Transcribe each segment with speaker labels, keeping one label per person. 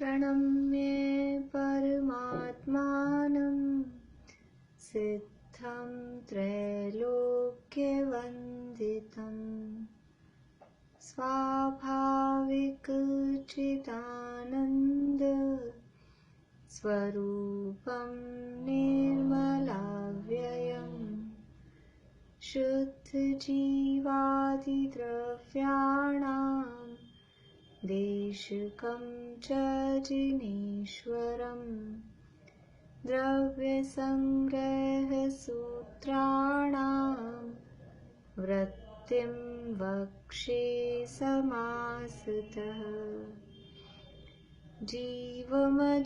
Speaker 1: प्रणम्य परमात्मानं सिद्धं त्रैलोक्यवन्दितं स्वाभाविकचिदानन्द स्वरूपं निर्मलाव्ययम् शुद्धजीवादिद्रव्याणां देशकं च जिनेश्वरम् द्रव्यसङ्ग्रहसूत्राणां वृत्तिं वक्षे समासतः जीवमजीवमदव्वम्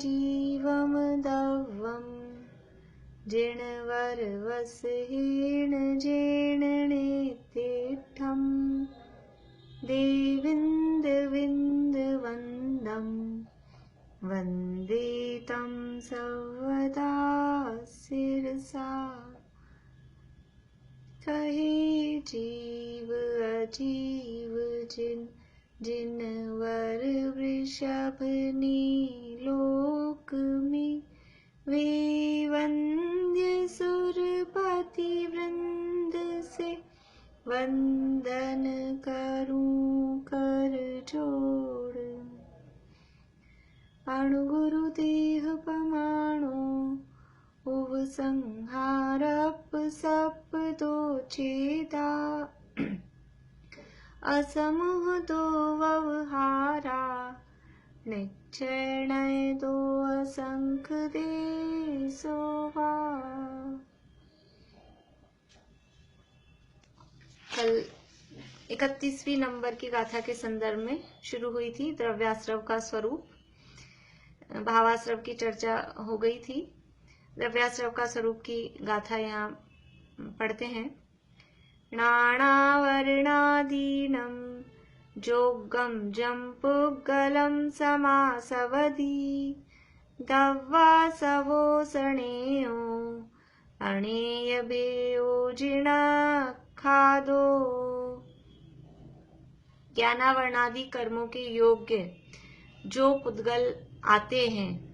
Speaker 1: जिणवरवसहीन जेणनेतिष्ठं देविन्दविन्दवन्दं वन्दे तं सर्वदा शिरसा कहे जीव अजीव जिनवर वृषभ नीलोक में वे वंद्य सुरपति वृंद से वंदन करूं कर जोड़ अणुगुरुदेह पमाणो उव संहारप सप दो चेता असमूह दो व्यवहारा निश्चय दो असंख दे सोवा। कल 31वीं नंबर की गाथा के संदर्भ में शुरू हुई थी। द्रव्याश्रव का स्वरूप, भावाश्रव की चर्चा हो गई थी। द्रव्याश्रव का स्वरूप की गाथा यहाँ पढ़ते हैं। नानावर्णादीनं जोगं जम्पुगलं समासवधि दव्वासवो सणेयो अणेयभेयोजिना खादो। ज्ञानावर्णादि कर्मों के योग्य जो पुद्गल आते हैं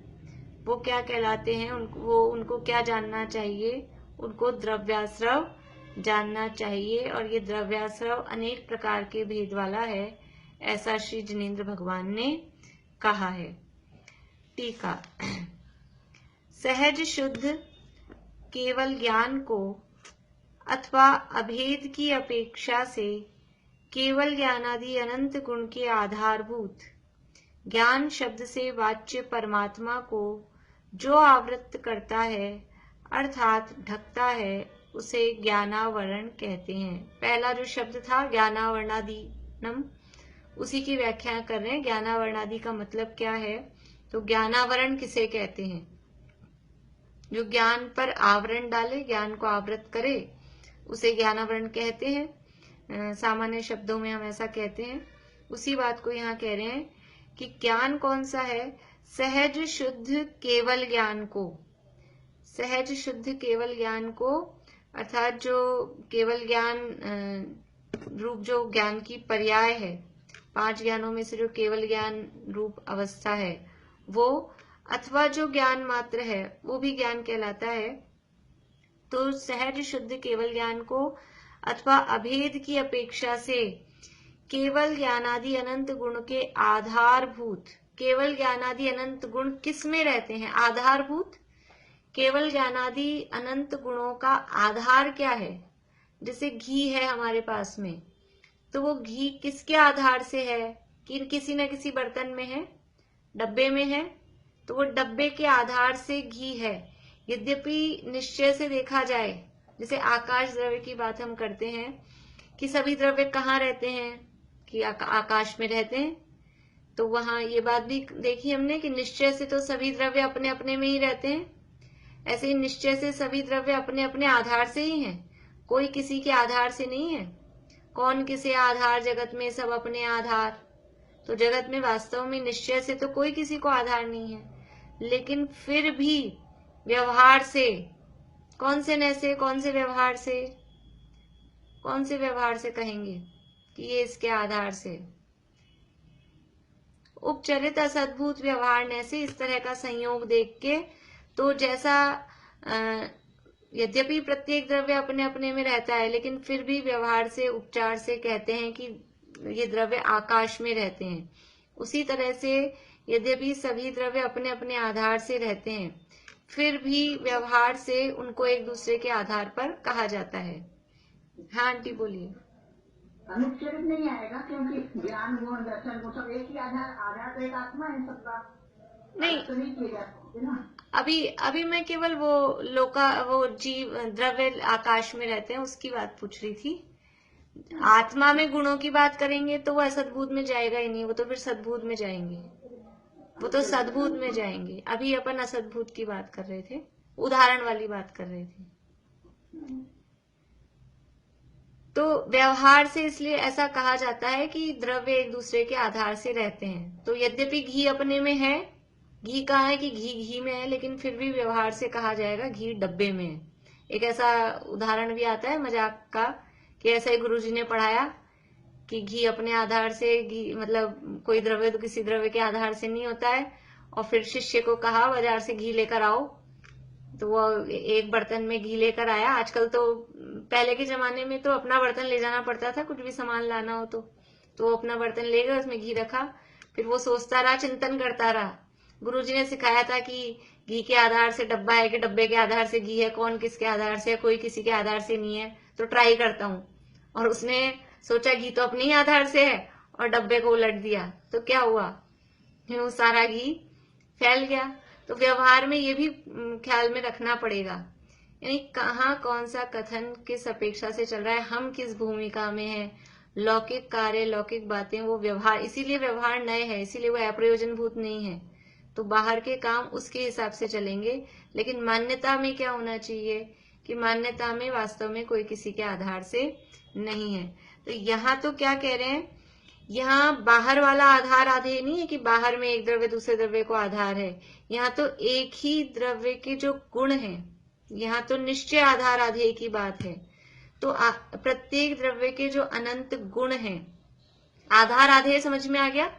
Speaker 1: वो क्या कहलाते हैं? उनको क्या जानना चाहिए? उनको द्रव्याश्रव जानना चाहिए। और ये द्रव्याश्रव अनेक प्रकार के भेद वाला है, ऐसा श्री जिनेन्द्र भगवान ने कहा है। टीका। सहज शुद्ध केवल ज्ञान को अथवा अभेद की अपेक्षा से केवल ज्ञानादि अनंत गुण के आधारभूत ज्ञान शब्द से वाच्य परमात्मा को जो आवृत्त करता है अर्थात ढकता है, उसे ज्ञानावरण कहते हैं। पहला जो शब्द था ज्ञानावर्णादीनम, उसी की व्याख्या कर रहे हैं। ज्ञानावर्णादि का मतलब क्या है? तो ज्ञानावरण किसे कहते हैं? जो ज्ञान पर आवरण डाले, ज्ञान को आवृत करे, उसे ज्ञानावरण कहते हैं। सामान्य शब्दों में हम ऐसा कहते हैं। उसी बात को यहाँ कह रहे हैं कि ज्ञान कौन सा है? सहज शुद्ध केवल ज्ञान को, सहज शुद्ध केवल ज्ञान को, अर्थात जो केवल ज्ञान रूप जो ज्ञान की पर्याय है, 5 ज्ञानों में से जो केवल ज्ञान रूप अवस्था है वो, अथवा जो ज्ञान मात्र है वो भी ज्ञान कहलाता है। तो सहज शुद्ध केवल ज्ञान को अथवा अभेद की अपेक्षा से केवल ज्ञानादि अनंत गुण के आधारभूत, केवल ज्ञानादि अनंत गुण किस में रहते हैं? आधारभूत। केवल ज्ञानादि अनंत गुणों का आधार क्या है? जैसे घी है हमारे पास में, तो वो घी किसके आधार से है? कि किसी न किसी बर्तन में है, डब्बे में है, तो वो डब्बे के आधार से घी है। यद्यपि निश्चय से देखा जाए, जैसे आकाश द्रव्य की बात हम करते हैं कि सभी द्रव्य कहाँ रहते हैं? कि आकाश में रहते हैं। तो वहां ये बात भी देखी हमने कि निश्चय से तो सभी द्रव्य अपने अपने में ही रहते हैं। ऐसे ही निश्चय से सभी द्रव्य अपने अपने आधार से ही हैं, कोई किसी के आधार से नहीं है। कौन किसे आधार? जगत में सब अपने आधार। तो जगत में वास्तव में निश्चय से तो कोई किसी को आधार नहीं है, लेकिन फिर भी व्यवहार से, कौन से व्यवहार से कहेंगे कि ये इसके आधार से? उपचरित असद्भुत व्यवहार से इस तरह का संयोग देख के, तो जैसा यद्यपि प्रत्येक द्रव्य अपने अपने में रहता है, लेकिन फिर भी व्यवहार से, उपचार से कहते हैं कि ये द्रव्य आकाश में रहते हैं। उसी तरह से यद्यपि सभी द्रव्य अपने अपने आधार से रहते हैं, फिर भी व्यवहार से उनको एक दूसरे के आधार पर कहा जाता है। हाँ आंटी बोलिए।
Speaker 2: अनुच्छेद नहीं आएगा, क्योंकि ज्ञान गुण दर्शन को सब एक ही आधार तो एक आत्मा है सबका।
Speaker 1: नहीं
Speaker 2: तो नहीं किया जा सकते ना।
Speaker 1: अभी मैं केवल वो जीव द्रव्य आकाश में रहते हैं उसकी बात पूछ रही थी। आत्मा में गुणों की बात करेंगे तो वो असद्भुत में जाएगा ही नहीं, वो तो फिर सद्भुत में जाएंगे, वो तो सद्भुत में जाएंगे। अभी अपन असद्भुत की बात कर रहे थे, उदाहरण वाली बात कर रहे थे। तो व्यवहार से इसलिए ऐसा कहा जाता है कि द्रव्य एक दूसरे के आधार से रहते हैं। तो यद्यपि घी अपने में है, घी कहाँ है कि घी में है, लेकिन फिर भी व्यवहार से कहा जाएगा घी डब्बे में है। एक ऐसा उदाहरण भी आता है मजाक का कि ऐसा ही गुरुजी ने पढ़ाया कि घी अपने आधार से, घी मतलब कोई द्रव्य तो किसी द्रव्य के आधार से नहीं होता है। और फिर शिष्य को कहा बाजार से घी लेकर आओ, तो वो एक बर्तन में घी लेकर आया। आजकल तो, पहले के जमाने में तो अपना बर्तन ले जाना पड़ता था, कुछ भी सामान लाना हो तो वो अपना बर्तन ले गया, उसमें घी रखा, फिर वो सोचता रहा, चिंतन करता रहा। गुरुजी ने सिखाया था कि घी के आधार से डब्बा है कि डब्बे के आधार से घी है, कौन किसके आधार से है, कोई किसी के आधार से नहीं है, तो ट्राई करता हूँ। और उसने सोचा घी तो अपने ही आधार से है और डब्बे को उलट दिया, तो क्या हुआ, वो सारा घी फैल गया। तो व्यवहार में ये भी ख्याल में रखना पड़ेगा, यानी कहाँ कौन सा कथन किस अपेक्षा से चल रहा है, हम किस भूमिका में है। लौकिक कार्य, लौकिक बातें वो व्यवहार, इसीलिए व्यवहार नए है, इसीलिए वो अप्रयोजन भूत नहीं है। तो बाहर के काम उसके हिसाब से चलेंगे, लेकिन मान्यता में क्या होना चाहिए कि मान्यता में वास्तव में कोई किसी के आधार से नहीं है। तो यहाँ तो क्या कह रहे हैं, यहाँ बाहर वाला आधार आधे नहीं है कि बाहर में एक द्रव्य दूसरे द्रव्य को आधार है। यहाँ तो एक ही द्रव्य के जो गुण है, यहाँ तो निश्चय आधार आधे की बात है। तो प्रत्येक द्रव्य के जो अनंत गुण हैं, आधार आधे समझ में आ गया।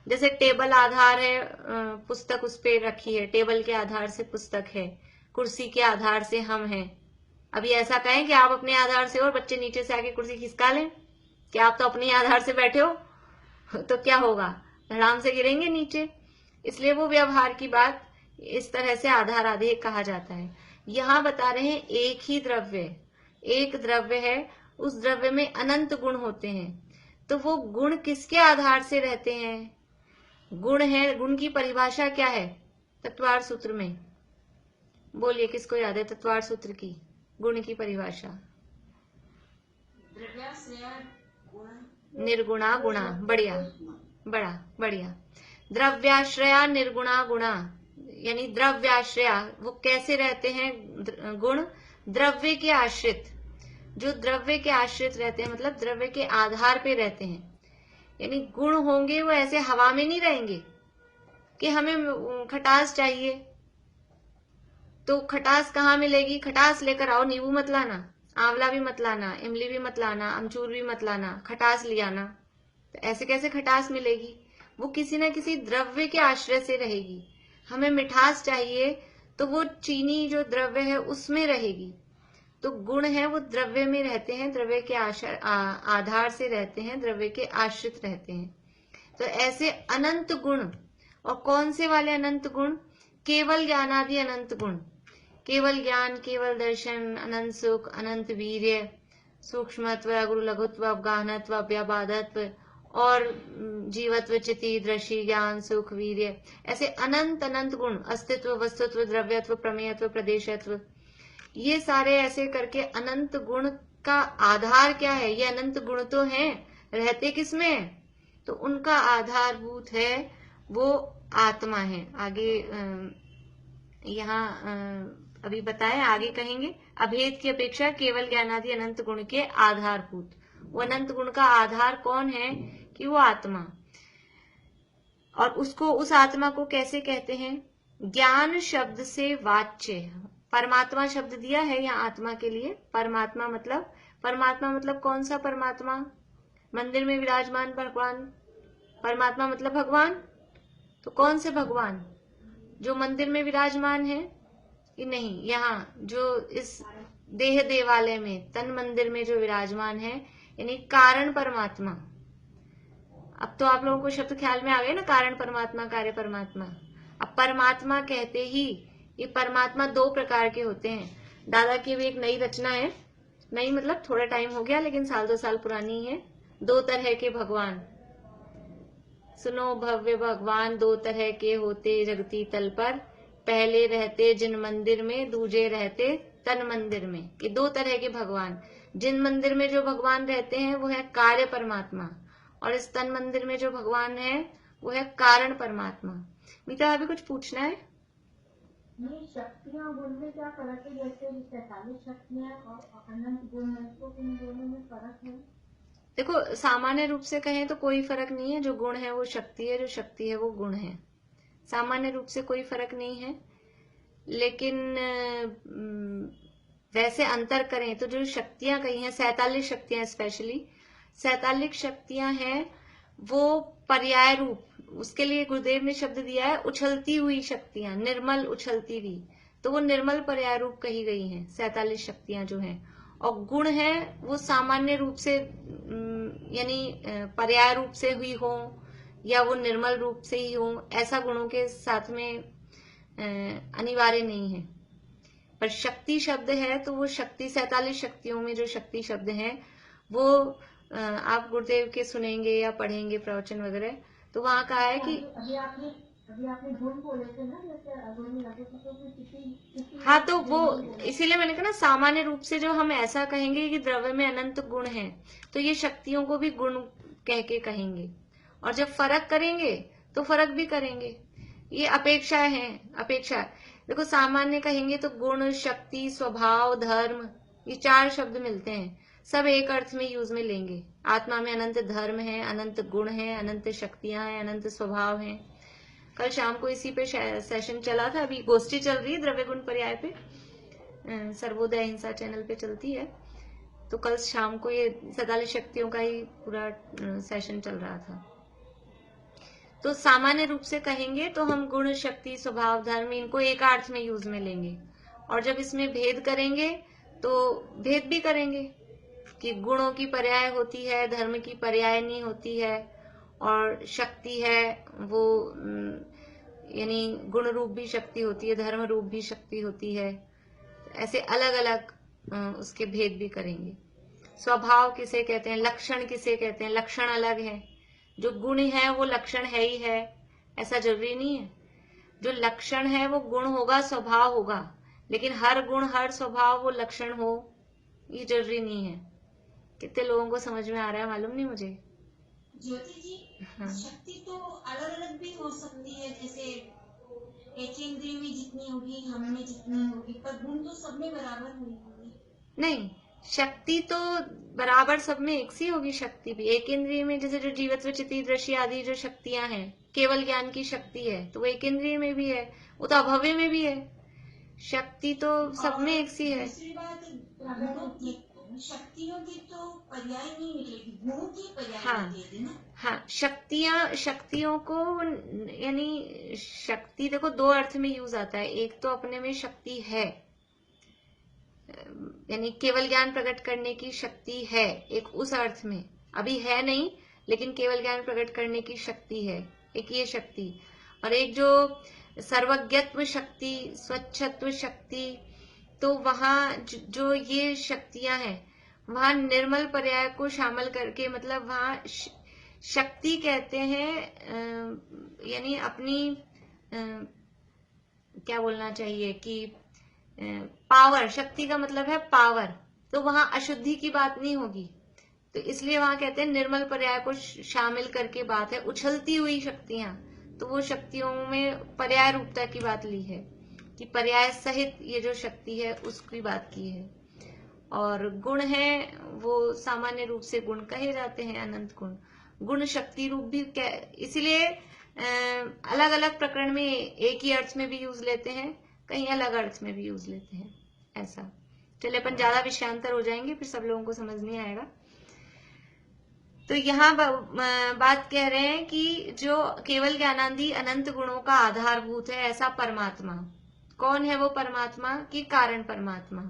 Speaker 1: जैसे टेबल आधार है, पुस्तक उस पे रखी है, टेबल के आधार से पुस्तक है, कुर्सी के आधार से हम हैं। अभी ऐसा कहें कि आप अपने आधार से और बच्चे नीचे से आके कुर्सी खिसका लें, कि आप तो अपने आधार से बैठे हो, तो क्या होगा, आराम से गिरेंगे नीचे। इसलिए वो व्यवहार की बात इस तरह से आधार आधे कहा जाता है। यहाँ बता रहे हैं एक ही द्रव्य, एक द्रव्य है, उस द्रव्य में अनंत गुण होते हैं। तो वो गुण किसके आधार से रहते हैं, गुण है, गुण की परिभाषा क्या है तत्वार सूत्र में, बोलिए किसको याद है तत्वार सूत्र की गुण की परिभाषा। निर्गुणा गुणा, बढ़िया। द्रव्याश्रया निर्गुणा गुणा, यानी द्रव्याश्रया, वो कैसे रहते हैं गुण, द्रव्य के आश्रित, जो द्रव्य के आश्रित रहते हैं, मतलब द्रव्य के आधार पे रहते हैं। यानी गुण होंगे वो ऐसे हवा में नहीं रहेंगे कि हमें खटास चाहिए तो खटास कहाँ मिलेगी, खटास लेकर आओ, नींबू मत लाना, आंवला भी मत लाना, इमली भी मत लाना, अमचूर भी मत लाना, खटास ले आना। तो ऐसे कैसे खटास मिलेगी, वो किसी न किसी द्रव्य के आश्रय से रहेगी। हमें मिठास चाहिए तो वो चीनी जो द्रव्य है उसमें रहेगी। तो गुण है वो द्रव्य में रहते हैं, द्रव्य के आधार से रहते हैं, द्रव्य के आश्रित रहते हैं। तो ऐसे अनंत गुण, और कौन से वाले अनंत गुण, केवल ज्ञानादि अनंत गुण, केवल ज्ञान, केवल दर्शन, अनंत सुख, अनंत वीर्य, सूक्ष्मत्व, गुरु लघुत्व, अवगाहनत्व, अव्याबाधत्व और जीवत्व, चिति, दृष्टि, ज्ञान, सुख, वीर्य, ऐसे अनंत अनंत गुण, अस्तित्व, वस्तुत्व, द्रव्यत्व, प्रमेयत्व, प्रदेशत्व, ये सारे ऐसे करके अनंत गुण का आधार क्या है, ये अनंत गुण तो हैं, रहते किसमें, तो उनका आधारभूत है वो आत्मा है। आगे यहाँ अभी बताएं, आगे कहेंगे अभेद की अपेक्षा केवल ज्ञानादि अनंत गुण के आधारभूत, वो अनंत गुण का आधार कौन है कि वो आत्मा। और उसको, उस आत्मा को कैसे कहते हैं, ज्ञान शब्द से वाच्य, परमात्मा शब्द दिया है यहाँ आत्मा के लिए। परमात्मा मतलब कौन सा परमात्मा, मंदिर में विराजमान भगवान, परमात्मा मतलब भगवान, तो कौन से भगवान? जो मंदिर में विराजमान है कि नहीं, यहाँ जो इस देह देवालय में, तन मंदिर में जो विराजमान है, यानी कारण परमात्मा। अब तो आप लोगों को शब्द ख्याल में आ गए ना, कारण परमात्मा, कार्य परमात्मा। अब परमात्मा कहते ही ये परमात्मा दो प्रकार के होते हैं। दादा की भी एक नई रचना है, नई मतलब थोड़ा टाइम हो गया, लेकिन साल 2 साल पुरानी है। दो तरह के भगवान सुनो भव्य भगवान, दो तरह के होते जगती तल पर, पहले रहते जिन मंदिर में, दूजे रहते तन मंदिर में। ये दो तरह के भगवान। जिन मंदिर में जो भगवान रहते हैं वो है कार्य परमात्मा, और इस तन मंदिर में जो भगवान है वो है कारण परमात्मा। मीता, अभी कुछ पूछना है?
Speaker 2: नहीं, शक्तियाँ गुण में क्या फर्क है? जैसे 43 शक्तियाँ और अनंत गुण है, तो इन दोनों में फर्क है?
Speaker 1: देखो, सामान्य रूप से कहें तो कोई फर्क नहीं है। जो गुण है वो शक्ति है, जो शक्ति है वो गुण है। सामान्य रूप से कोई फर्क नहीं है। लेकिन वैसे अंतर करें तो जो शक्तियां कही हैं, 47 शक्तियां, स्पेशली 47 शक्तियां हैं, वो पर्याय रूप, उसके लिए गुरुदेव ने शब्द दिया है उछलती हुई शक्तियां, निर्मल उछलती हुई। तो वो निर्मल पर्याय रूप कही गई हैं 47 शक्तियां जो हैं। और गुण है वो सामान्य रूप से यानी पर्याय रूप से हुई हो या वो निर्मल रूप से ही हो, ऐसा गुणों के साथ में अनिवार्य नहीं है। पर शक्ति शब्द है तो वो शक्ति, 47 शक्तियों में जो शक्ति शब्द है वो आप गुरुदेव के सुनेंगे या पढ़ेंगे प्रवचन वगैरह, तो वहां कहा है कि
Speaker 2: अभी आपने गुण बोले थे ना, जैसे अगुण लगे तो
Speaker 1: हाँ, तो वो इसीलिए मैंने कहा ना, सामान्य रूप से जो हम ऐसा कहेंगे कि द्रव्य में अनंत गुण है, तो ये शक्तियों को भी गुण कह के कहेंगे। और जब फर्क करेंगे तो फर्क भी करेंगे। ये अपेक्षा है, अपेक्षा। देखो, सामान्य कहेंगे तो गुण, शक्ति, स्वभाव, धर्म, ये 4 शब्द मिलते हैं। सब एक अर्थ में यूज में लेंगे। आत्मा में अनंत धर्म है, अनंत गुण है, अनंत शक्तियां हैं, अनंत स्वभाव हैं। कल शाम को इसी पे सेशन चला था। अभी गोष्ठी चल रही है द्रव्य गुण पर्याय पे, सर्वोदय अहिंसा चैनल पे चलती है। तो कल शाम को ये 47 शक्तियों का ही पूरा सेशन चल रहा था। तो सामान्य रूप से कहेंगे तो हम गुण, शक्ति, स्वभाव, धर्म, इनको एक अर्थ में यूज में लेंगे। और जब इसमें भेद करेंगे तो भेद भी करेंगे कि गुणों की पर्याय होती है, धर्म की पर्याय नहीं होती है, और शक्ति है वो यानी गुण रूप भी शक्ति होती है, धर्म रूप भी शक्ति होती है। ऐसे अलग अलग उसके भेद भी करेंगे। स्वभाव किसे कहते हैं, लक्षण किसे कहते हैं, लक्षण अलग है। जो गुण है वो लक्षण है ही है, ऐसा जरूरी नहीं है। जो लक्षण है वो गुण होगा, स्वभाव होगा, लेकिन हर गुण हर स्वभाव वो लक्षण हो ये जरूरी नहीं है। कितने लोगों को समझ में आ रहा है मालूम नहीं मुझे।
Speaker 3: ज्योति जी,
Speaker 1: हाँ।
Speaker 3: शक्ति तो अलग अलग भी हो सकती है, जैसे एक इंद्रिय में जितनी होगी, हम में जितनी होगी, पर गुण तो सब में बराबर होगी।
Speaker 1: नहीं, शक्ति तो बराबर सब में एक सी होगी। शक्ति भी एक इंद्रिय में, जैसे जो जीवत्व, चित्ती, दृश्य आदि जो शक्तियां हैं, केवल ज्ञान की शक्ति है, तो वो एक इंद्रिय में भी है, वो तो अभव्य में भी है। शक्ति तो सब में एक सी है।
Speaker 3: दूसरी बात, गुणों की, शक्तियों की तो पर्याय नहीं मिलेगी, गुणों की पर्याय मिलेगी ना।
Speaker 1: हाँ, शक्तियों को यानी शक्ति देखो 2 अर्थ में यूज आता है। एक तो अपने में शक्ति है, यानी केवल ज्ञान प्रकट करने की शक्ति है, एक उस अर्थ में। अभी है नहीं, लेकिन केवल ज्ञान प्रकट करने की शक्ति है, एक ये शक्ति। और एक जो सर्वज्ञत्व शक्ति, स्वच्छत्व शक्ति, तो वहां जो ये शक्तियां हैं वहां निर्मल पर्याय को शामिल करके, मतलब वहां शक्ति कहते हैं यानी अपनी क्या बोलना चाहिए कि पावर, शक्ति का मतलब है पावर, तो वहां अशुद्धि की बात नहीं होगी। तो इसलिए वहां कहते हैं निर्मल पर्याय को शामिल करके बात है। उछलती हुई शक्तियां, तो वो शक्तियों में पर्याय रूपता की बात ली है कि पर्याय सहित ये जो शक्ति है उसकी बात की है। और गुण है वो सामान्य रूप से गुण कहे जाते हैं, अनंत गुण। गुण शक्ति रूप भी इसीलिए अलग अलग प्रकरण में एक ही अर्थ में भी यूज लेते हैं, कहीं अलग अर्थ में भी यूज लेते हैं, ऐसा। चलिए, अपन ज्यादा विषयांतर हो जाएंगे, फिर सब लोगों को समझ नहीं आएगा। तो यहाँ बात कह रहे हैं कि जो केवल ज्ञानादि अनंत गुणों का आधारभूत है ऐसा परमात्मा कौन है? वो परमात्मा की कारण परमात्मा।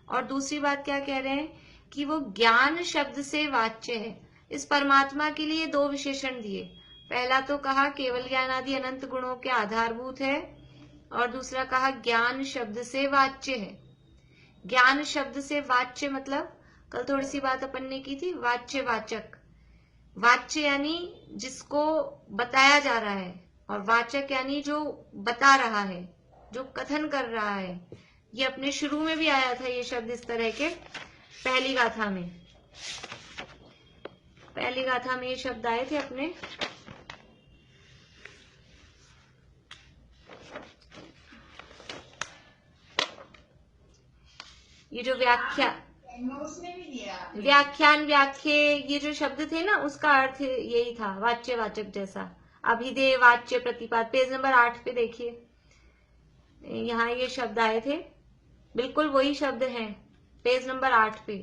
Speaker 1: और दूसरी बात क्या कह रहे हैं कि वो ज्ञान शब्द से वाच्य है। इस परमात्मा के लिए दो विशेषण दिए। पहला तो कहा केवल ज्ञानादि अनंत गुणों के आधारभूत है और दूसरा कहा ज्ञान शब्द से वाच्य है। ज्ञान शब्द से वाच्य मतलब कल थोड़ी सी बात अपन ने की थी, वाच्य वाचक। वाच्य यानी जिसको बताया जा रहा है और वाचक यानी जो बता रहा है, जो कथन कर रहा है। ये अपने शुरू में भी आया था ये शब्द इस तरह के, पहली गाथा में ये शब्द आए थे अपने। ये जो व्याख्यान व्याख्ये ये जो शब्द थे ना, उसका अर्थ यही था, वाच्य वाचक जैसा। अभिधेय वाच्य प्रतिपाद, पेज नंबर 8 पे देखिए, यहाँ ये शब्द आए थे, बिल्कुल वही शब्द हैं, पेज नंबर 8 पे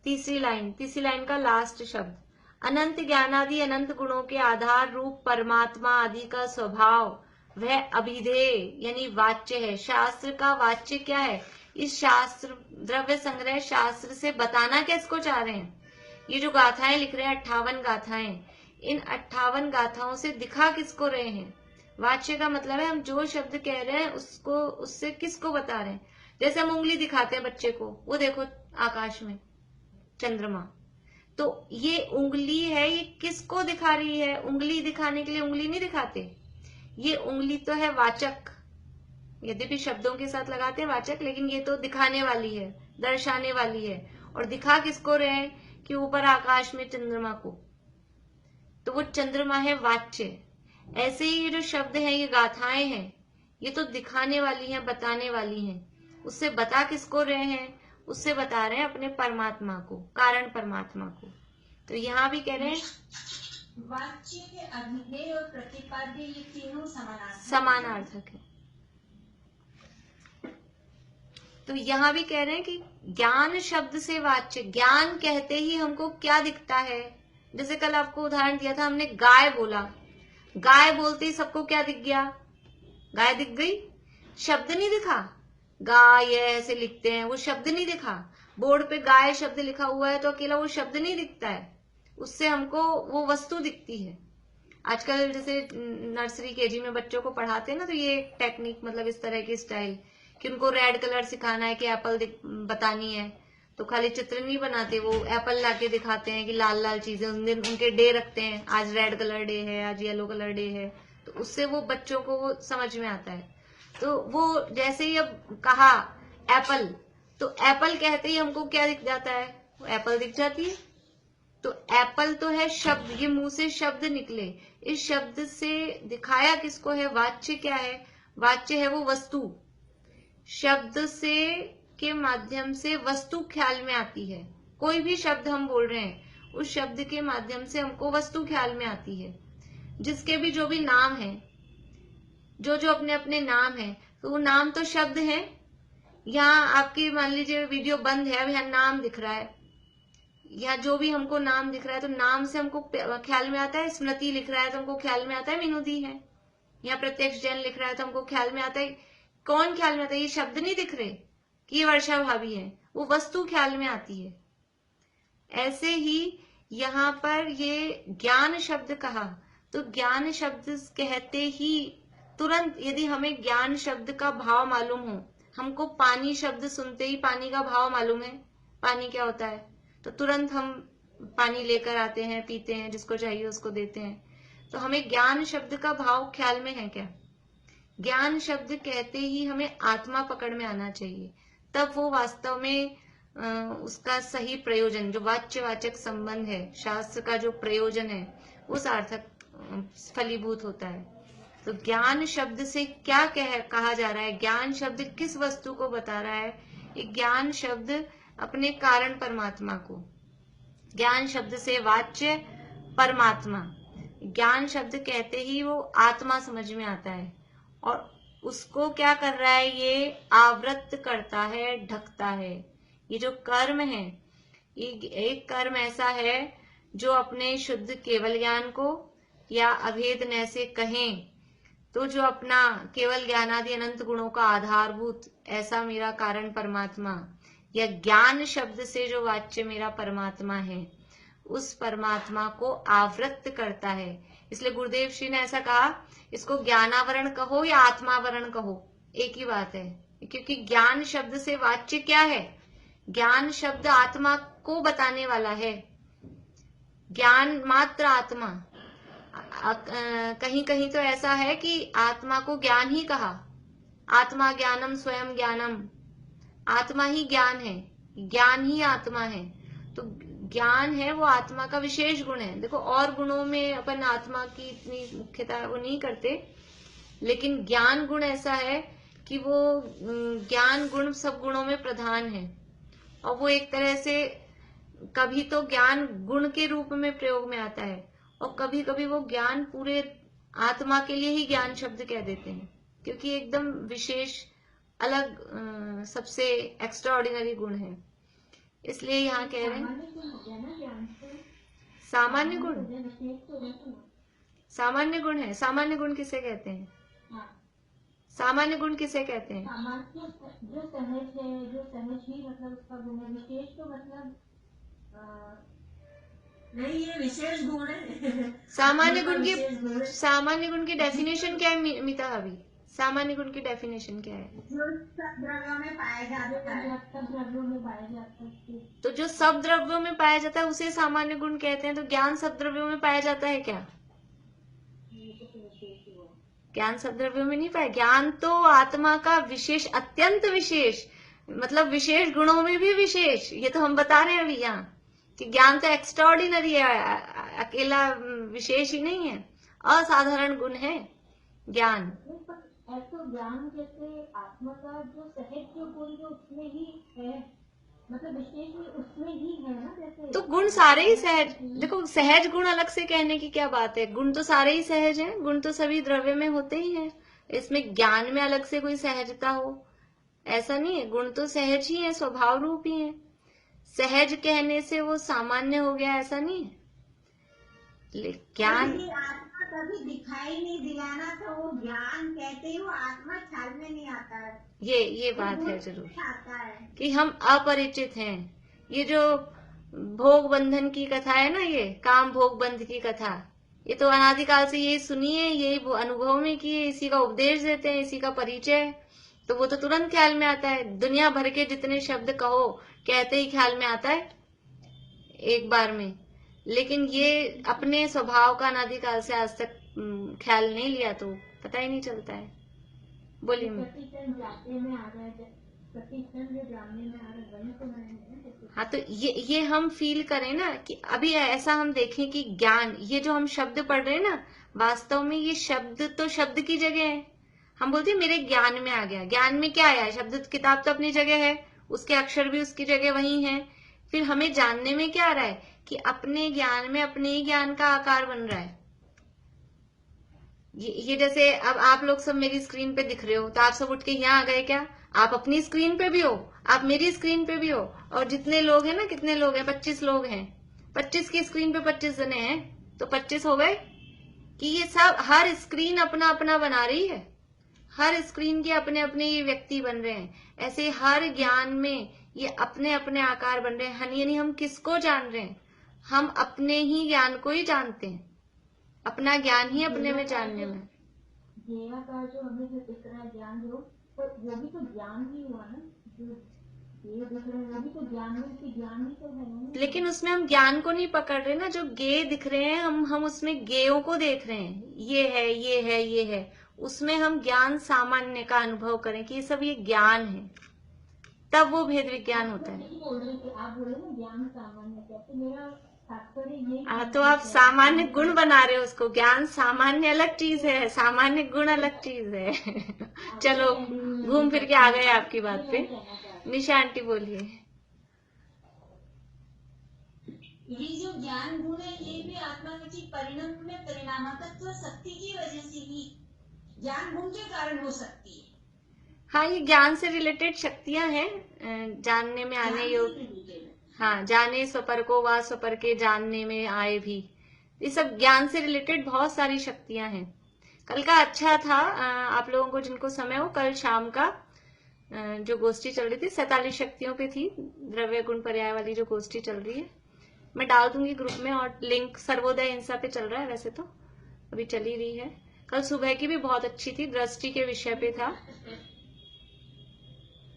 Speaker 1: तीसरी लाइन का लास्ट शब्द। अनंत ज्ञानादि अनंत गुणों के आधार रूप परमात्मा आदि का स्वभाव वह अभिधेय यानी वाच्य है। शास्त्र का वाच्य क्या है? इस शास्त्र द्रव्य संग्रह शास्त्र से बताना किसको चाह रहे हैं? ये जो गाथाएं लिख रहे हैं 58 गाथाएं, इन 58 गाथाओं से दिखा किसको रहे हैं? वाच्य का मतलब है हम जो शब्द कह रहे हैं उसको, उससे किसको बता रहे हैं। जैसे हम उंगली दिखाते हैं बच्चे को, वो देखो आकाश में चंद्रमा, तो ये उंगली है, ये किसको दिखा रही है? उंगली दिखाने के लिए उंगली नहीं दिखाते, ये उंगली तो है वाचक। यद्यपि शब्दों के साथ लगाते हैं वाचक, लेकिन ये तो दिखाने वाली है, दर्शाने वाली है। और दिखा किसको रहे हैं? कि ऊपर आकाश में चंद्रमा को, तो वो चंद्रमा है वाच्य। ऐसे ही ये जो शब्द हैं, ये गाथाएं हैं, ये तो दिखाने वाली हैं, बताने वाली हैं। उससे बता किसको रहे हैं? उससे बता रहे हैं अपने परमात्मा को, कारण परमात्मा को। तो यहाँ भी कह रहे हैं
Speaker 3: वाच्य के अभिधेय और प्रतिपाद्य ये तीनों
Speaker 1: समानार्थक है। तो यहाँ भी कह रहे हैं कि ज्ञान शब्द से वाच्य, ज्ञान कहते ही हमको क्या दिखता है? जैसे कल आपको उदाहरण दिया था, हमने गाय बोला, गाय बोलते ही सबको क्या दिख गया? गाय दिख गई, शब्द नहीं दिखा। गाय ऐसे लिखते हैं, वो शब्द नहीं दिखा। बोर्ड पे गाय शब्द लिखा हुआ है तो अकेला वो शब्द नहीं दिखता है, उससे हमको वो वस्तु दिखती है। आजकल जैसे नर्सरी केजी में बच्चों को पढ़ाते हैं ना, तो ये टेक्निक मतलब इस तरह की स्टाइल कि उनको रेड कलर सिखाना है कि एप्पल बतानी है, तो खाली चित्र नहीं बनाते, वो एप्पल लाके दिखाते हैं कि लाल लाल चीजें। उन दिन उनके डे रखते हैं, आज रेड कलर डे है, आज येलो कलर डे है, तो उससे वो बच्चों को वो समझ में आता है। तो वो जैसे ही अब कहा एप्पल, तो एप्पल कहते ही हमको क्या दिख जाता है? वो एप्पल दिख जाती है। तो एप्पल तो है शब्द, ये मुंह से शब्द निकले, इस शब्द से दिखाया किसको है? वाच्य क्या है? वाच्य है वो वस्तु। शब्द से के माध्यम से वस्तु ख्याल में आती है। कोई भी शब्द हम बोल रहे हैं, उस शब्द के माध्यम से हमको वस्तु ख्याल में आती है। जिसके भी जो भी नाम है, जो जो अपने अपने नाम है, तो वो नाम तो शब्द है। यहाँ आपकी मान लीजिए वीडियो बंद है, अब यहाँ नाम दिख रहा है, या जो भी हमको नाम दिख रहा है, तो नाम से हमको ख्याल में आता है। स्मृति लिख रहा है तो हमको ख्याल में आता है मीनू दी है। यहाँ प्रत्यक्ष जैन लिख रहा है तो हमको ख्याल में आता है। कौन ख्याल में आता है? ये शब्द नहीं दिख रहे कि ये वर्षा भाभी है, वो वस्तु ख्याल में आती है। ऐसे ही यहाँ पर ये ज्ञान शब्द कहा, तो ज्ञान शब्द कहते ही तुरंत यदि हमें ज्ञान शब्द का भाव मालूम हो, हमको पानी शब्द सुनते ही पानी का भाव मालूम है, पानी क्या होता है, तो तुरंत हम पानी लेकर आते हैं, पीते हैं, जिसको चाहिए उसको देते हैं। तो हमें ज्ञान शब्द का भाव ख्याल में है क्या? ज्ञान शब्द कहते ही हमें आत्मा पकड़ में आना चाहिए, तब वो वास्तव में उसका सही प्रयोजन, जो वाच्य वाचक संबंध है, शास्त्र का जो प्रयोजन है, वो सार्थक फलीभूत होता है। तो ज्ञान शब्द से क्या कहा जा रहा है? ज्ञान शब्द किस वस्तु को बता रहा है? एक ज्ञान शब्द अपने कारण परमात्मा को, ज्ञान शब्द से वाच्य परमात्मा, ज्ञान शब्द कहते ही वो आत्मा समझ में आता है, और उसको क्या कर रहा है? ये आवृत करता है, ढकता है। ये जो कर्म है, ये एक कर्म ऐसा है जो अपने शुद्ध केवल ज्ञान को या अभेद न से कहें तो जो अपना केवल ज्ञानादि अनंत गुणों का आधारभूत ऐसा मेरा कारण परमात्मा या ज्ञान शब्द से जो वाच्य मेरा परमात्मा है उस परमात्मा को आवृत्त करता है। इसलिए गुरुदेव श्री ने ऐसा कहा, इसको ज्ञानावरण कहो या आत्मावरण कहो, एक ही बात है, क्योंकि ज्ञान शब्द से वाच्य क्या है? ज्ञान शब्द आत्मा को बताने वाला है। ज्ञान मात्र आत्मा, कहीं कहीं तो ऐसा है कि आत्मा को ज्ञान ही कहा, आत्मा ज्ञानम स्वयं ज्ञानम, आत्मा ही ज्ञान है, ज्ञान ही आत्मा है। तो ज्ञान है वो आत्मा का विशेष गुण है। देखो और गुणों में अपन आत्मा की इतनी मुख्यता वो नहीं करते, लेकिन ज्ञान गुण ऐसा है कि वो ज्ञान गुण सब गुणों में प्रधान है, और वो एक तरह से कभी तो ज्ञान गुण के रूप में प्रयोग में आता है और कभी कभी वो ज्ञान पूरे आत्मा के लिए ही ज्ञान शब्द कह देते हैं, क्योंकि एकदम विशेष अलग सबसे एक्स्ट्राऑर्डिनरी गुण है। इसलिए यहाँ कह रहे हैं सामान्य गुण, सामान्य गुण है। सामान्य गुण किसे कहते हैं? सामान्य गुण किसे कहते हैं?
Speaker 2: जो सहज है, जो सहज ही मतलब उसका गुण है। विशेष तो मतलब
Speaker 3: नहीं, ये विशेष गुण है।
Speaker 1: सामान्य गुण की डेफिनेशन क्या है मिता अभी? सामान्य गुण की डेफिनेशन क्या है?
Speaker 3: जो सब द्रव्यों में पाया जाता है।
Speaker 2: सब द्रव्यों में पाया जाता है।
Speaker 1: तो जो सब द्रव्यों में पाया जाता है उसे सामान्य गुण कहते हैं। तो ज्ञान सब द्रव्यों में पाया जाता है क्या? ज्ञान सब द्रव्यों में नहीं पाया। ज्ञान तो आत्मा का विशेष, अत्यंत विशेष, मतलब विशेष गुणों में भी विशेष। ये तो हम बता रहे हैं अभी यहाँ कि ज्ञान तो एक्स्ट्राऑर्डिनरी है, अकेला विशेष ही नहीं है, असाधारण गुण है ज्ञान।
Speaker 2: ऐसा ज्ञान जैसे आत्मा का जो सहज जो गुण जो उसमें ही है, मतलब विशेष में उसमें ही है ना। जैसे
Speaker 1: तो गुण सारे ही सहज, देखो सहज गुण अलग से कहने की क्या बात है, गुण तो सारे ही सहज हैं, गुण तो सभी द्रव्य में होते ही हैं। इसमें ज्ञान में अलग से कोई सहजता हो ऐसा नहीं है, गुण तो सहज ही है, स्वभाव रूप ही है। सहज कहने से वो सामान्य हो गया ऐसा नहीं है। ज्ञान
Speaker 3: आत्मा कभी दिखाई नहीं दिया ना, तो वो ज्ञान कहते ही वो आत्मा ख्याल में नहीं आता है।
Speaker 1: ये बात है जरूर
Speaker 3: आता है
Speaker 1: कि हम अपरिचित हैं। ये जो भोग बंधन की कथा है ना, ये काम भोग बंध की कथा, ये तो अनादिकाल से यही सुनी है, यही अनुभव में की है, इसी का उपदेश देते हैं, इसी का परिचय है, तो वो तो तुरंत ख्याल में आता है। दुनिया भर के जितने शब्द कहो कहते ही ख्याल में आता है एक बार में, लेकिन ये अपने स्वभाव का अनादिकाल से आज तक ख्याल नहीं लिया तो पता ही नहीं चलता है। बोलिए। हाँ, तो ये हम फील करें ना कि अभी ऐसा हम देखें कि ज्ञान, ये जो हम शब्द पढ़ रहे हैं ना, वास्तव में ये शब्द तो शब्द की जगह है। हम बोलते हैं मेरे ज्ञान में आ गया, ज्ञान में क्या आया? शब्द किताब तो अपनी जगह है, उसके अक्षर भी उसकी जगह वही है। फिर हमें जानने में क्या आ रहा है कि अपने ज्ञान में अपने ही ज्ञान का आकार बन रहा है। ये जैसे अब आप लोग सब मेरी स्क्रीन पे दिख रहे हो, तो आप सब उठ के यहाँ आ गए क्या? आप अपनी स्क्रीन पे भी हो, आप मेरी स्क्रीन पे भी हो, और जितने लोग हैं ना, कितने लोग हैं? 25 लोग हैं। 25 की स्क्रीन पे 25 जने हैं, तो 25 हो गए। कि ये सब हर स्क्रीन अपना अपना बना रही है, हर स्क्रीन के अपने अपने ये व्यक्ति बन रहे हैं। ऐसे हर ज्ञान में ये अपने अपने आकार बन रहे हैं। यानी हम किसको जान रहे हैं? हम अपने ही ज्ञान को ही जानते हैं, अपना ज्ञान ही अपने में जानने में।
Speaker 2: जीवा का जो हमें जो दिख रहा है ज्ञान, जो वो भी तो ज्ञान ही हुआ ना, जो ये दिख रहा है वो भी तो ज्ञान है, उसकी ज्ञान ही तो है।
Speaker 1: लेकिन उसमें हम ज्ञान को नहीं पकड़ रहे ना, जो गे दिख रहे हैं हम उसमें गेयों को देख रहे हैं, ये है ये है ये है। उसमें हम ज्ञान सामान्य का अनुभव करें कि ये सब ये ज्ञान है, तब वो भेद विज्ञान होता है।
Speaker 2: आप बोले ना ज्ञान सामान्य, कैसे मेरा तात्पर्य ये।
Speaker 1: तो आप सामान्य गुण बना रहे हो उसको। ज्ञान सामान्य अलग चीज है, सामान्य गुण अलग चीज है। चलो घूम फिर के आ गए आपकी बात पे। निशा आंटी बोलिए।
Speaker 3: ये जो ज्ञान गुण है, ये भी आत्मा की परिणाम में परिणामकत्व शक्ति की वजह से ही ज्ञान गुण के कारण हो सकती है।
Speaker 1: हाँ, ये ज्ञान से रिलेटेड शक्तियां हैं, जानने में आने योग। हाँ, जाने स्वपर को वा स्वपर के जानने में आए भी, ये सब ज्ञान से रिलेटेड बहुत सारी शक्तियां हैं। कल का अच्छा था, आप लोगों को जिनको समय हो, कल शाम का जो गोष्ठी चल रही थी 47 शक्तियों पे थी, द्रव्य गुण पर्याय वाली जो गोष्ठी चल रही है, मैं डाल दूंगी ग्रुप में, और लिंक सर्वोदय इंस्टा पे चल रहा है, वैसे तो अभी चल ही रही है। कल सुबह की भी बहुत अच्छी थी, दृष्टि के विषय पे था।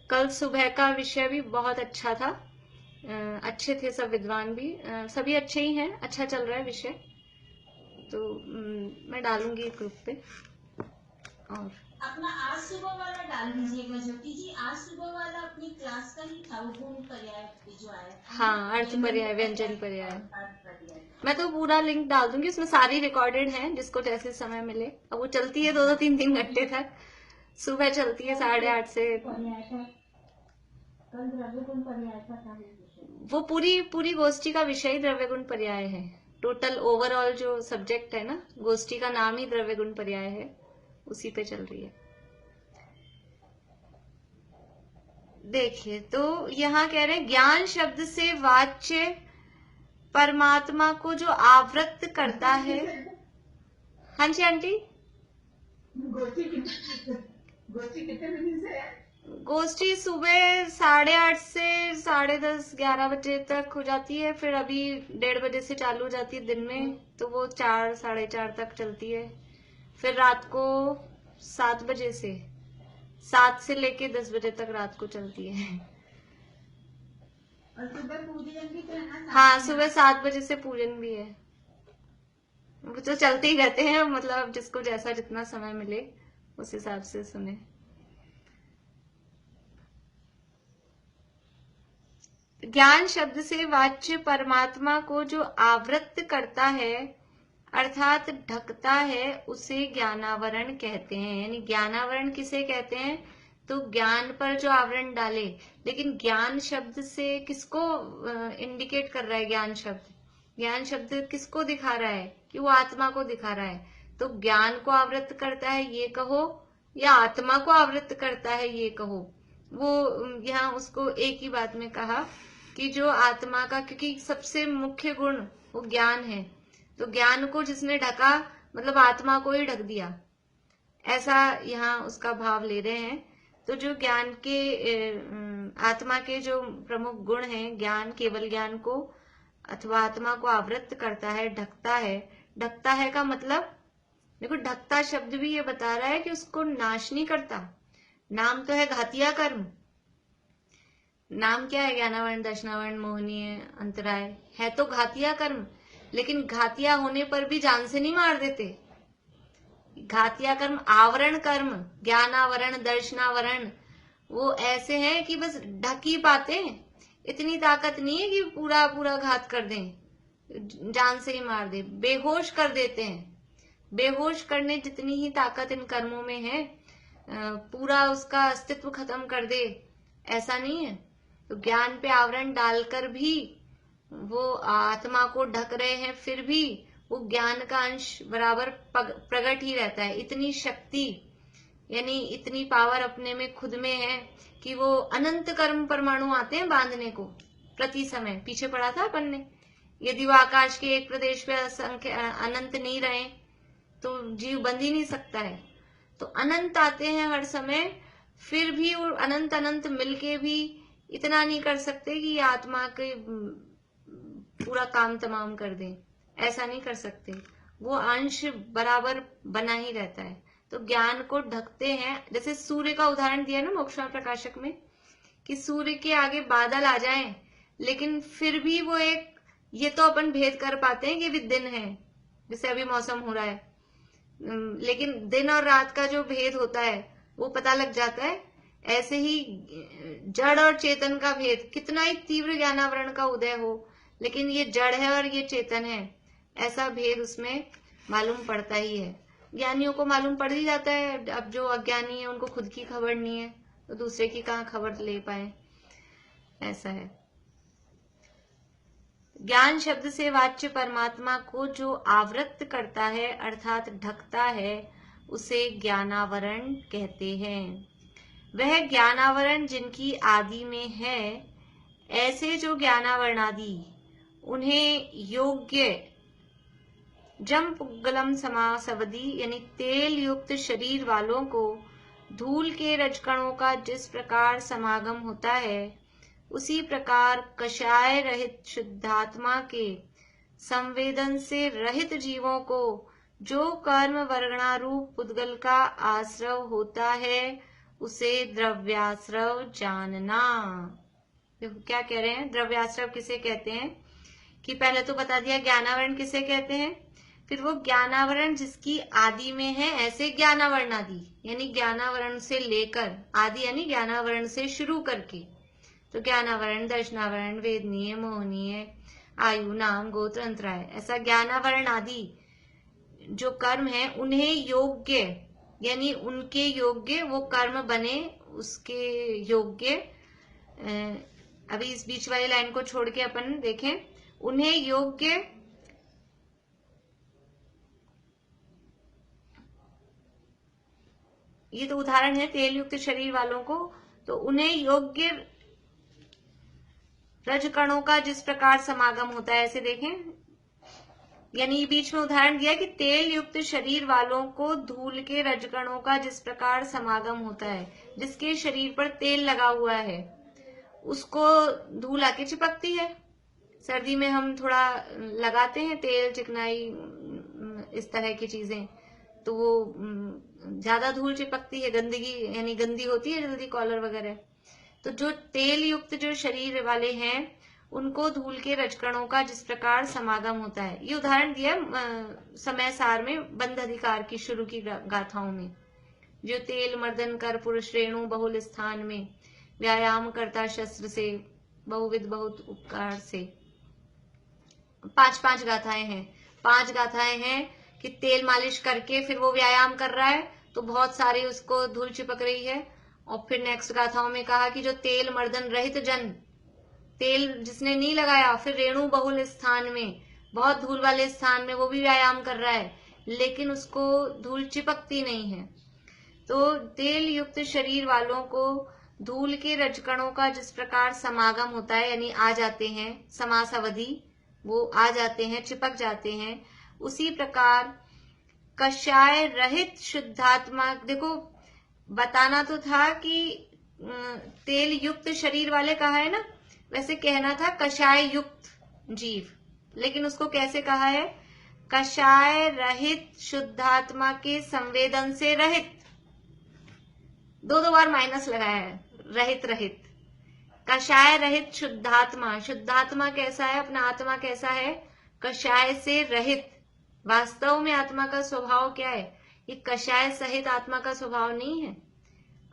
Speaker 1: कल सुबह का विषय भी बहुत अच्छा था, अच्छे थे सब विद्वान भी, सभी अच्छे ही हैं, अच्छा चल रहा है विषय, तो मैं डालूंगी ग्रुप पे। और
Speaker 3: अपना आज सुबह वाला डाल दीजिएगा ज्योति जी, आज सुबह वाला अपनी क्लास का ही था, वो गुण पर्याय जो आया था।
Speaker 1: हाँ, अर्थ पर्याय, व्यंजन पर्याय, मैं तो पूरा लिंक डाल दूंगी, उसमें सारी रिकॉर्डेड है, जिसको जैसे समय मिले। अब वो चलती है 2-3 घंटे तक, सुबह चलती है 8:30 से।
Speaker 2: कल द्रव्य गुण पर्याय था,
Speaker 1: वो पूरी गोष्ठी का विषय ही द्रव्य गुण पर्याय है। टोटल ओवरऑल जो सब्जेक्ट है ना, गोष्ठी का नाम ही द्रव्य गुण पर्याय है, उसी पे चल रही है। देखिए, तो यहाँ कह रहे हैं ज्ञान शब्द से वाच्य परमात्मा को जो आवृत्त करता है। हाँ जी आंटी,
Speaker 4: गोष्ठी कितने बजे से है?
Speaker 1: गोष्ठी सुबह 8:30 से 10:30-11 बजे तक हो जाती है, फिर अभी 1:30 बजे से चालू हो जाती है दिन में, तो वो 4-4:30 तक चलती है। फिर रात को 7 बजे से 7 से लेके 10 बजे तक रात को चलती है।
Speaker 3: और सुबह पूजन भी तो है ना?
Speaker 1: हाँ, सुबह 7 बजे से पूजन भी है। वो तो चलते ही रहते हैं, मतलब जिसको जैसा जितना समय मिले उस हिसाब से सुने। ज्ञान शब्द से वाच्य परमात्मा को जो आवृत्त करता है अर्थात ढकता है, उसे ज्ञानावरण कहते हैं। यानी ज्ञानावरण किसे कहते हैं? तो ज्ञान पर जो आवरण डाले। लेकिन ज्ञान शब्द से किसको इंडिकेट कर रहा है? ज्ञान शब्द किसको दिखा रहा है? कि वो आत्मा को दिखा रहा है। तो ज्ञान को आवृत्त करता है ये कहो, या आत्मा को आवृत्त करता है ये कहो। वो यहाँ उसको एक ही बात में कहा कि जो आत्मा का, क्योंकि सबसे मुख्य गुण वो ज्ञान है, तो ज्ञान को जिसने ढका मतलब आत्मा को ही ढक दिया, ऐसा यहाँ उसका भाव ले रहे हैं। तो जो ज्ञान के आत्मा के जो प्रमुख गुण हैं, ज्ञान, केवल ज्ञान को अथवा आत्मा को आवृत्त करता है, ढकता है। ढकता है का मतलब देखो, ढकता शब्द भी ये बता रहा है कि उसको नाश नहीं करता। नाम तो है घातिया कर्म। नाम क्या है? ज्ञानावरण, दर्शनावरण, मोहनीय, अंतराय, है तो घातिया कर्म। लेकिन घातिया होने पर भी जान से नहीं मार देते। घातिया कर्म, आवरण कर्म, ज्ञानावरण, दर्शनावरण, वो ऐसे हैं कि बस ढक ही पाते हैं। इतनी ताकत नहीं है कि पूरा पूरा घात कर दें, जान से ही मार दे, बेहोश कर देते हैं। बेहोश करने जितनी ही ताकत इन कर्मों में है, पूरा उसका अस्तित्व खत्म कर दे, ऐसा नहीं है। तो ज्ञान पे आवरण डालकर भी वो आत्मा को ढक रहे हैं, फिर भी वो ज्ञान का अंश बराबर प्रकट ही रहता है। इतनी शक्ति, यानी इतनी पावर अपने में खुद में है कि वो अनंत कर्म परमाणु आते हैं बांधने को प्रति समय। पीछे पढ़ा था अपन ने, यदि वो आकाश के एक प्रदेश पे असंख्य अनंत नहीं रहे तो जीव बंध ही नहीं सकता है। तो अनंत आते हैं हर समय, फिर भी वो अनंत अनंत मिलके भी इतना नहीं कर सकते कि आत्मा के पूरा काम तमाम कर दें, ऐसा नहीं कर सकते। वो अंश बराबर बना ही रहता है। तो ज्ञान को ढकते हैं। जैसे सूर्य का उदाहरण दिया ना मोक्षण प्रकाशक में, कि सूर्य के आगे बादल आ जाएं, लेकिन फिर भी वो एक, ये तो अपन भेद कर पाते हैं कि भी दिन है, जैसे अभी मौसम हो रहा है, लेकिन दिन और रात का जो भेद होता है वो पता लग जाता है। ऐसे ही जड़ और चेतन का भेद, कितना ही तीव्र ज्ञानावरण का उदय हो, लेकिन ये जड़ है और ये चेतन है, ऐसा भेद उसमें मालूम पड़ता ही है। ज्ञानियों को मालूम पड़ ही जाता है। अब जो अज्ञानी है उनको खुद की खबर नहीं है, तो दूसरे की कहाँ खबर ले पाए, ऐसा है। ज्ञान शब्द से वाच्य परमात्मा को जो आवृत्त करता है अर्थात ढकता है, उसे ज्ञानावरण कहते हैं। वह ज्ञानावरण जिनकी आदि में है, ऐसे जो ज्ञानावरणादि उन्हें योग्य जम पुग्गलम समासवधि यानी तेल युक्त शरीर वालों को धूल के रजकणों का जिस प्रकार समागम होता है, उसी प्रकार कषाय रहित शुद्धात्मा के संवेदन से रहित जीवों को जो कर्म वर्गणारूप पुद्गल का आश्रव होता है, उसे द्रव्याश्रव जानना। देखो क्या कह रहे हैं, द्रव्याश्रव किसे कहते हैं कि पहले तो बता दिया ज्ञानावरण किसे कहते हैं, फिर वो ज्ञानावरण जिसकी आदि में है, ऐसे ज्ञानावरण आदि यानी ज्ञानावरण से लेकर, आदि यानी ज्ञानावरण से शुरू करके, तो ज्ञानावरण, दर्शनावरण, वेदनीय, मोहनीय, आयु, नाम, गोत्र, अंतराय, ऐसा ज्ञानावरण आदि जो कर्म है उन्हें योग्य यानी उनके योग्य वो कर्म बने, उसके योग्य। अभी इस बीच वाली लाइन को छोड़ के अपन देखें, उन्हें योग्य ये तो उदाहरण है तेल युक्त शरीर वालों को, तो उन्हें योग्य रजकणों का जिस प्रकार समागम होता है, ऐसे देखें, यानी बीच में उदाहरण दिया कि तेल युक्त शरीर वालों को धूल के रजकणों का जिस प्रकार समागम होता है, जिसके शरीर पर तेल लगा हुआ है उसको धूल आके चिपकती है। सर्दी में हम थोड़ा लगाते हैं तेल, चिकनाई, इस तरह की चीजें, तो वो ज्यादा धूल चिपकती है, गंदगी यानी गंदी होती है जल्दी कॉलर वगैरह। तो जो तेल युक्त जो शरीर वाले हैं उनको धूल के रजकणों का जिस प्रकार समागम होता है, ये उदाहरण दिया समय सार में बंध अधिकार की शुरू की गाथाओं में। जो तेल मर्दन कर पुरुष रेणु बहुल स्थान में, व्यायाम करता शस्त्र से बहुविध बहुत उपकार से। 5 गाथाएं हैं, 5 गाथाएं हैं कि तेल मालिश करके फिर वो व्यायाम कर रहा है तो बहुत सारी उसको धूल चिपक रही है। और फिर नेक्स्ट गाथाओं में कहा कि जो तेल मर्दन रहित जन, तेल जिसने नहीं लगाया, फिर रेणु बहुल स्थान में, बहुत धूल वाले स्थान में वो भी व्यायाम कर रहा है लेकिन उसको धूल चिपकती नहीं है। तो तेल युक्त शरीर वालों को धूल के रजकणों का जिस प्रकार समागम होता है यानी आ जाते हैं, समास अवधि वो आ जाते हैं, चिपक जाते हैं, उसी प्रकार कषाय रहित शुद्धात्मा, देखो बताना तो था कि तेल युक्त शरीर वाले कहा है ना, वैसे कहना था कषाय युक्त जीव, लेकिन उसको कैसे कहा है, कषाय रहित शुद्धात्मा के संवेदन से रहित, 2 बार माइनस लगाया है, रहित रहित, कषाय रहित शुद्धात्मा। शुद्धात्मा कैसा है, अपना आत्मा कैसा है, कषाय से रहित। वास्तव में आत्मा का स्वभाव क्या है, ये कषाय सहित आत्मा का स्वभाव नहीं है,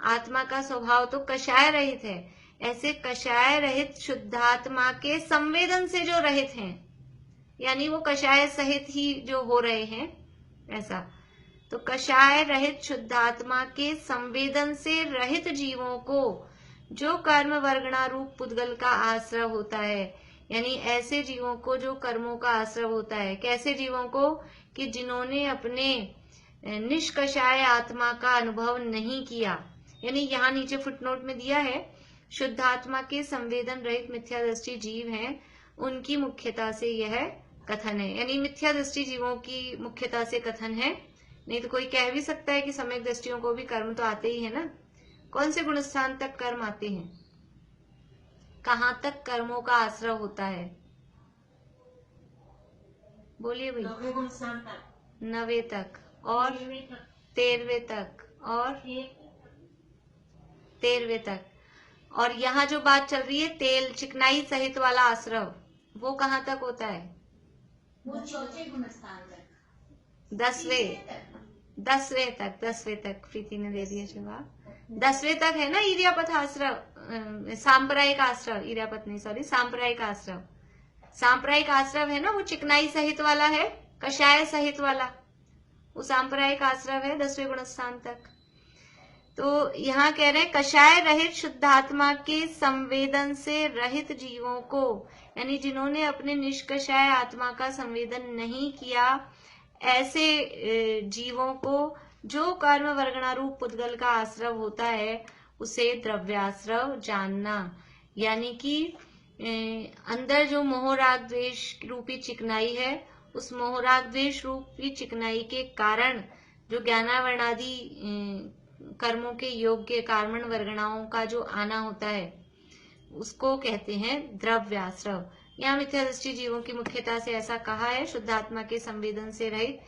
Speaker 1: आत्मा का स्वभाव तो कषाय रहित है। ऐसे कषाय रहित शुद्धात्मा के संवेदन से जो रहित हैं, यानी वो कषाय सहित ही जो हो रहे हैं, ऐसा। तो कषाय रहित शुद्धात्मा के संवेदन से रहित जीवों को जो कर्म वर्गणा रूप पुद्गल का आश्रय होता है, यानी ऐसे जीवों को जो कर्मों का आश्रय होता है। कैसे जीवों को, कि जिन्होंने अपने निष्कषाय आत्मा का अनुभव नहीं किया, यानी यहाँ नीचे फुटनोट में दिया है, शुद्धात्मा के संवेदन रहित मिथ्या दृष्टि जीव हैं, उनकी मुख्यता से यह कथन है। यानी मिथ्या दृष्टि जीवों की मुख्यता से कथन है, नहीं तो कोई कह भी सकता है कि सम्यक दृष्टियों को भी कर्म तो आते ही है ना। कौन से गुणस्थान तक कर्म आते हैं, कहाँ तक कर्मों का आश्रय होता है, बोलिए भाई। 9वें तक और 13वें तक और 13वें तक। और यहाँ जो बात चल रही है तेल चिकनाई सहित वाला आश्रय, वो कहाँ तक होता है,
Speaker 3: वो चौथे गुणस्थान तक,
Speaker 1: 10वें तक। प्रीति ने दे दिया जवाब, 10वें तक है ना इरियापथ आश्रय, सांप्रदायिक आश्रय, इरियापथ नहीं सॉरी, सांप्रदायिक आश्रय। सांप्रदायिक आश्रय है ना, वो चिकनाई सहित वाला है, कषाय सहित वाला, वो सांप्रदायिक आश्रय है 10वें गुणस्थान तक। तो यहाँ कह रहे हैं कषाय रहित शुद्धात्मा के संवेदन से रहित जीवों को, यानी जिन्होंने अपने निष्कषाय आत्मा का संवेदन नहीं किया, ऐसे जीवों को जो कर्म वर्गणारूप पुद्गल का आश्रय होता है, उसे द्रव्याश्रय जानना। यानी कि अंदर जो मोह राग द्वेष रूपी चिकनाई है, उस मोह राग द्वेष रूपी चिकनाई के कारण जो ज्ञानावरणादि कर्मों के योग्य कार्मण वर्गणाओं का जो आना होता है, उसको कहते हैं द्रव्याश्रव। यहाँ मिथ्या दृष्टि जीवों की मुख्यता से ऐसा कहा है। शुद्धात्मा के संवेदन से रहित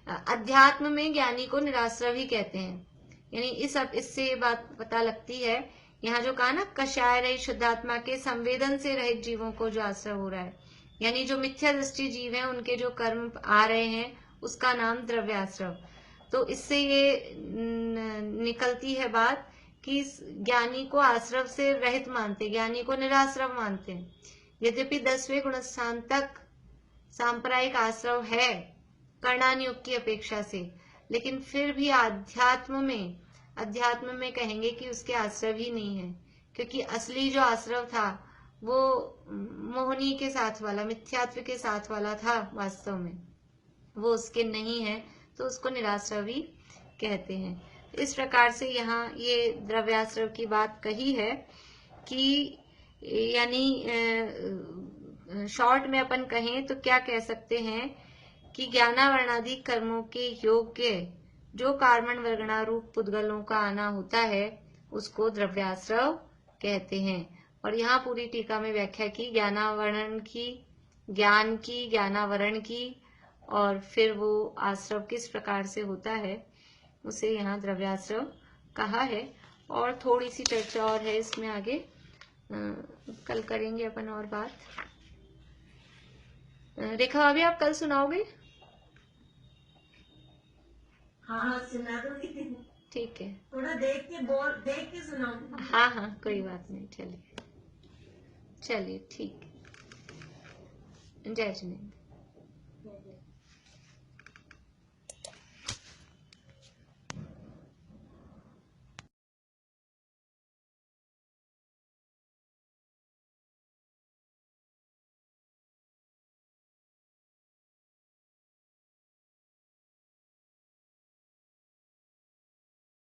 Speaker 1: अध्यात्म में ज्ञानी को निराश्रव ही कहते हैं। यानी इससे ये बात पता लगती है, यहाँ जो कहा ना, कषाय रहित शुद्धात्मा के संवेदन से रहित जीवों को जो आश्रव हो रहा है, यानी जो मिथ्या दृष्टि जीव हैं, उनके जो कर्म आ रहे हैं, उसका नाम द्रव्याश्रव। तो इससे ये निकलती है बात कि ज्ञानी को आश्रव से रहित मानते, ज्ञानी को निराश्रव मानते हैं। यद्यपि 10वें गुणस्थान तक सांप्रदायिक आश्रव है कर्णानुयोग की अपेक्षा से, लेकिन फिर भी अध्यात्म में कहेंगे कि उसके आश्रव ही नहीं है, क्योंकि असली जो आश्रव था वो मोहनी के साथ वाला, मिथ्यात्व के साथ वाला था, वास्तव में वो उसके नहीं है, तो उसको निराश्रव ही कहते हैं। इस प्रकार से यहाँ ये द्रव्याश्रव की बात कही है कि यानी शॉर्ट में अपन कहें तो क्या कह सकते हैं कि ज्ञानावरणादि कर्मों के योग्य जो कार्मण वर्गणा रूप पुद्गलों का आना होता है, उसको द्रव्याश्रव कहते हैं। और यहाँ पूरी टीका में व्याख्या की ज्ञानावरण की, ज्ञान की, ज्ञानावरण की, और फिर वो आश्रव किस प्रकार से होता है, उसे यहाँ द्रव्याश्रव कहा है। और थोड़ी सी चर्चा और है इसमें, आगे कल करेंगे अपन और बात। रेखा अभी आप कल सुनाओगे?
Speaker 4: हाँ सुना दूंगी।
Speaker 1: ठीक है,
Speaker 4: थोड़ा देख के सुनाऊंगी।
Speaker 1: हाँ कोई बात नहीं, चलिए ठीक है। जय जिनेन्द्र।